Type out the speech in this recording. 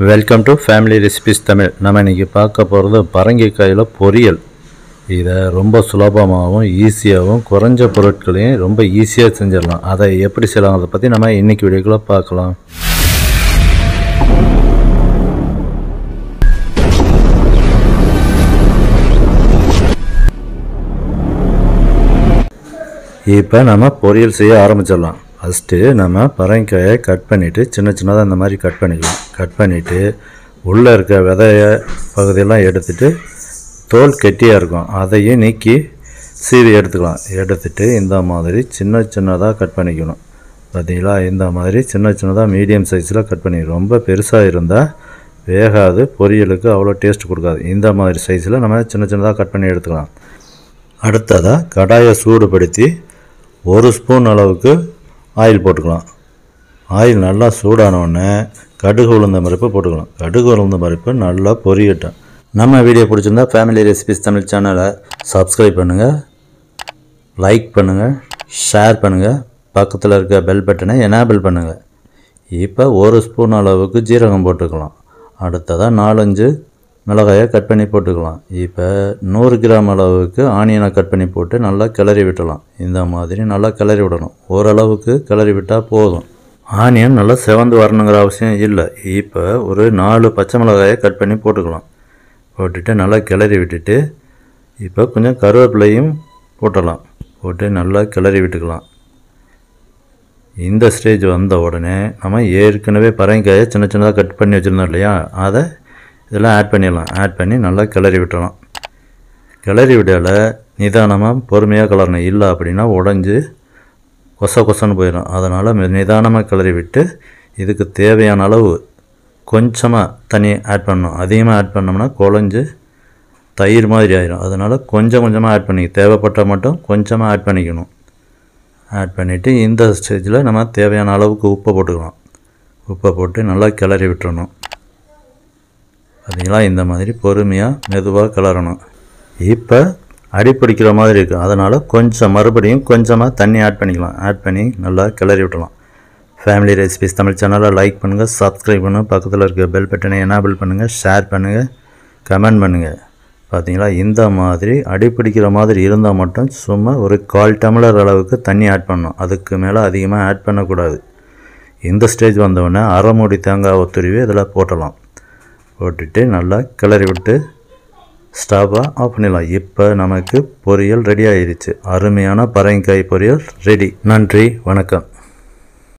Welcome to family recipes Tamil. நம்ம இன்றைக்கி பார்க்க போகிறது பரங்கிக்காயில் பொரியல். இதை ரொம்ப சுலபமாகவும் ஈஸியாகவும் குறைஞ்ச பொருட்களையும் ரொம்ப ஈஸியாக செஞ்சிடலாம். அதை எப்படி செய்யலாங்கிறத பற்றி நம்ம இன்றைக்கி வீடியோக்குள்ளே பார்க்கலாம். இப்போ நம்ம பொரியல் செய்ய ஆரம்பிச்சிடலாம். ஃபஸ்ட்டு நம்ம பரங்கிக்காயை கட் பண்ணிவிட்டு சின்ன சின்னதாக இந்த மாதிரி கட் பண்ணிக்கலாம். கட் பண்ணிவிட்டு உள்ளே இருக்க விதைய பகுதியெல்லாம் எடுத்துகிட்டு தோல் கெட்டியாக இருக்கும் அதையும் நீக்கி சீவி எடுத்துக்கலாம். எடுத்துகிட்டு இந்த மாதிரி சின்ன சின்னதாக கட் பண்ணிக்கணும். பார்த்தீங்களா, இந்த மாதிரி சின்ன சின்னதாக மீடியம் சைஸில் கட் பண்ணிக்கணும். ரொம்ப பெருசாக இருந்தால் வேகாது, பொரியலுக்கு அவ்வளோ டேஸ்ட் கொடுக்காது. இந்த மாதிரி சைஸில் நம்ம சின்ன சின்னதாக கட் பண்ணி எடுத்துக்கலாம். அடுத்ததாக கடாயை சூடுபடுத்தி 1 ஸ்பூன் அளவுக்கு ஆயில் போட்டுக்கலாம். ஆயில் நல்லா சூடானோடனே கடுகு உளுந்த பருப்பு போட்டுக்கலாம். கடுகு உளுந்த பருப்பு நல்லா பொரியட்டும். நம்ம வீடியோ பிடிச்சிருந்தா ஃபேமிலி ரெசிபிஸ் தமிழ் சேனலை சப்ஸ்கிரைப் பண்ணுங்கள், லைக் பண்ணுங்கள், ஷேர் பண்ணுங்கள், பக்கத்தில் இருக்க பெல் பட்டனை எனேபிள் பண்ணுங்கள். இப்போ 1 ஸ்பூன் அளவுக்கு ஜீரகம் போட்டுக்கலாம். அடுத்ததாக 4-5 மிளகாயை கட் பண்ணி போட்டுக்கலாம். இப்போ 100 கிராம் அளவுக்கு ஆனியனை கட் பண்ணி போட்டு நல்லா கிளறி விட்டலாம். இந்த மாதிரி நல்லா கிளறி விடணும். ஓரளவுக்கு கிளறி விட்டால் போதும். ஆனியன் நல்லா செவந்து வரணுங்கிற அவசியம் இல்லை. இப்போ ஒரு 4 பச்சை மிளகாயை கட் பண்ணி போட்டுக்கலாம். போட்டுட்டு நல்லா கிளறி விட்டுட்டு இப்போ கொஞ்சம் கருவேப்பிலையும் போட்டலாம். போட்டு நல்லா கிளறி விட்டுக்கலாம். இந்த ஸ்டேஜ் வந்த உடனே நம்ம ஏற்கனவே பரங்கிக்காயை சின்ன சின்னதாக கட் பண்ணி வச்சுருந்தோம் இல்லையா, அதை இதெல்லாம் ஆட் பண்ணிடலாம். ஆட் பண்ணி நல்லா கிளறி விட்டுறலாம். கிளறி விடால நிதானமாக பொறுமையாக கிளறணும். இல்லை அப்படின்னா உடஞ்சி கொசன்னு போயிடும். அதனால் நிதானமாக கிளறி விட்டு இதுக்கு தேவையான அளவு கொஞ்சமாக தண்ணி ஆட் பண்ணணும். அதிகமாக ஆட் பண்ணோம்னா குழஞ்சி தயிர் மாதிரி ஆயிடும். அதனால் கொஞ்சம் கொஞ்சமாக ஆட் பண்ணி தேவைப்பட்டால் மட்டும் கொஞ்சமாக ஆட் பண்ணிக்கணும். ஆட் பண்ணிவிட்டு இந்த ஸ்டேஜில் நம்ம தேவையான அளவுக்கு உப்பை போட்டுக்கலாம். உப்பை போட்டு நல்லா கிளறி விட்டுறணும். பார்த்தீங்களா, இந்த மாதிரி பொறுமையாக மெதுவாக கிளறணும். இப்போ அடிப்பிடிக்கிற மாதிரி இருக்கும். அதனால் மறுபடியும் கொஞ்சமாக தண்ணி ஆட் பண்ணிக்கலாம். ஆட் பண்ணி நல்லா கிளறி விட்டலாம். ஃபேமிலி ரெசிபிஸ் தமிழ் சேனலை லைக் பண்ணுங்கள், சப்ஸ்கிரைப் பண்ணுங்கள், பக்கத்தில் இருக்க பெல் பட்டனை எனேபிள் பண்ணுங்கள், ஷேர் பண்ணுங்கள், கமெண்ட் பண்ணுங்கள். பார்த்தீங்களா, இந்த மாதிரி அடிப்பிடிக்கிற மாதிரி இருந்தால் மட்டும் சும்மா ஒரு 1/4 டம்ளர் அளவுக்கு தண்ணி ஆட் பண்ணணும். அதுக்கு மேலே அதிகமாக ஆட் பண்ணக்கூடாது. இந்த ஸ்டேஜ் வந்தவுடனே அரை மூடி தேங்காய் துருவி இதில் போட்டலாம். போட்டுட்டு நல்லா கிளறி விட்டு ஸ்டவ்வை ஆஃப் பண்ணிடலாம். இப்போ நமக்கு பொரியல் ரெடி ஆயிடுச்சு. அருமையான பரங்கிக்காய் பொரியல் ரெடி. நன்றி, வணக்கம்.